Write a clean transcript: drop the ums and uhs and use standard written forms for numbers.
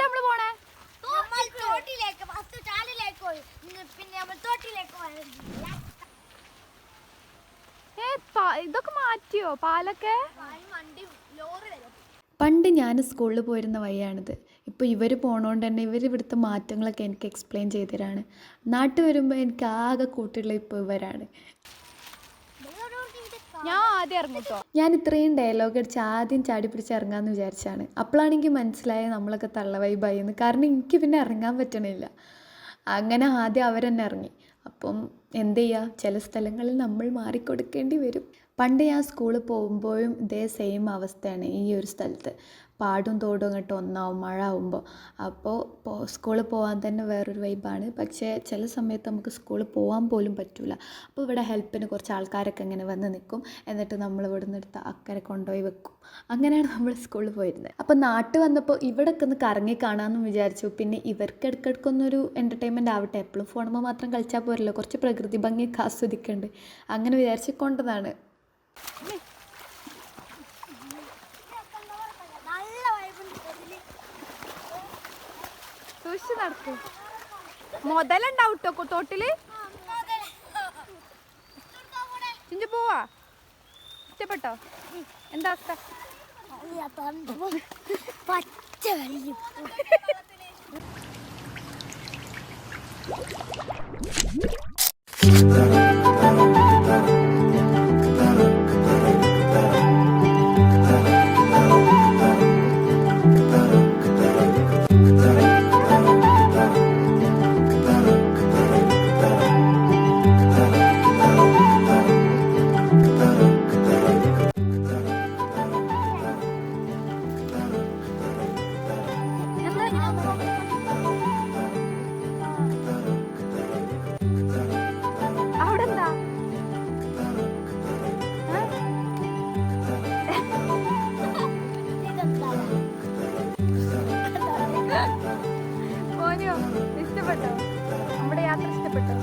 നമ്മള് പോണേ? ഇതൊക്കെ മാറ്റിയോ പാലൊക്കെ? പണ്ട് ഞാൻ സ്കൂളിൽ പോയിരുന്ന വഴിയാണിത്. ഇപ്പോൾ ഇവർ പോണോണ്ട് തന്നെ ഇവർ ഇവിടുത്തെ മാറ്റങ്ങളൊക്കെ എനിക്ക് എക്സ്പ്ലെയിൻ ചെയ്തു തരാണ്. നാട്ടിൽ വരുമ്പോൾ എനിക്ക് ആകെ കൂട്ടുള്ള ഇപ്പോൾ ഇവരാണ്. ഞാൻ ആദ്യം ഇറങ്ങൂട്ടോ. ഞാൻ ഇത്രയും ഡയലോഗ് അടിച്ച് ആദ്യം ചാടി പിടിച്ച് ഇറങ്ങാമെന്ന് വിചാരിച്ചാണ്. അപ്പോഴാണെങ്കിൽ മനസ്സിലായ നമ്മളൊക്കെ തള്ള വൈബായിന്ന്. കാരണം എനിക്ക് പിന്നെ ഇറങ്ങാൻ പറ്റണില്ല. അങ്ങനെ ആദ്യം അവരെന്നെ ഇറങ്ങി. അപ്പം എന്ത് ചെയ്യുക, ചില സ്ഥലങ്ങളിൽ നമ്മൾ മാറിക്കൊടുക്കേണ്ടി വരും. പണ്ട് ഞാൻ സ്കൂളിൽ പോകുമ്പോഴും ഇതേ സെയിം അവസ്ഥയാണ്. ഈ ഒരു സ്ഥലത്ത് പാടും തോടും ഇങ്ങോട്ട് ഒന്നാവും മഴ ആവുമ്പോൾ. അപ്പോൾ സ്കൂളിൽ പോകാൻ തന്നെ വേറൊരു വൈബാണ്. പക്ഷേ ചില സമയത്ത് നമുക്ക് സ്കൂളിൽ പോകാൻ പോലും പറ്റില്ല. അപ്പോൾ ഇവിടെ ഹെൽപ്പിന് കുറച്ച് ആൾക്കാരൊക്കെ ഇങ്ങനെ വന്ന് നിൽക്കും. എന്നിട്ട് നമ്മൾ ഇവിടെ നിന്ന് എടുത്ത് അക്കരെ കൊണ്ടുപോയി വെക്കും. അങ്ങനെയാണ് നമ്മൾ സ്കൂളിൽ പോയിരുന്നത്. അപ്പോൾ നാട്ടിൽ വന്നപ്പോൾ ഇവിടെയൊക്കെ ഒന്ന് കറങ്ങി കാണാമെന്ന് വിചാരിച്ചു. പിന്നെ ഇവർക്ക് ഇടയ്ക്കിടയ്ക്കൊന്നൊരു എൻ്റർടൈൻമെൻ്റ് ആവട്ടെ, എപ്പോഴും ഫോണുമ്പോൾ മാത്രം കളിച്ചാൽ പോരല്ലോ, കുറച്ച് പ്രകൃതി ഭംഗിയൊക്കെ ആസ്വദിക്കുന്നുണ്ട്. അങ്ങനെ വിചാരിച്ച് കൊണ്ടതാണ്. സൂക്ഷിച്ച് നടക്കും. മുതലുണ്ടാവട്ടോ തോട്ടില്. ചിഞ്ചു പോവാ? ഇഷ്ടപ്പെട്ടോ? എന്താ അവസ്ഥ? പച്ച കളിയും ഇഷ്ടപ്പെട്ടോ? നമ്മുടെ യാത്ര ഇഷ്ടപ്പെട്ടോ?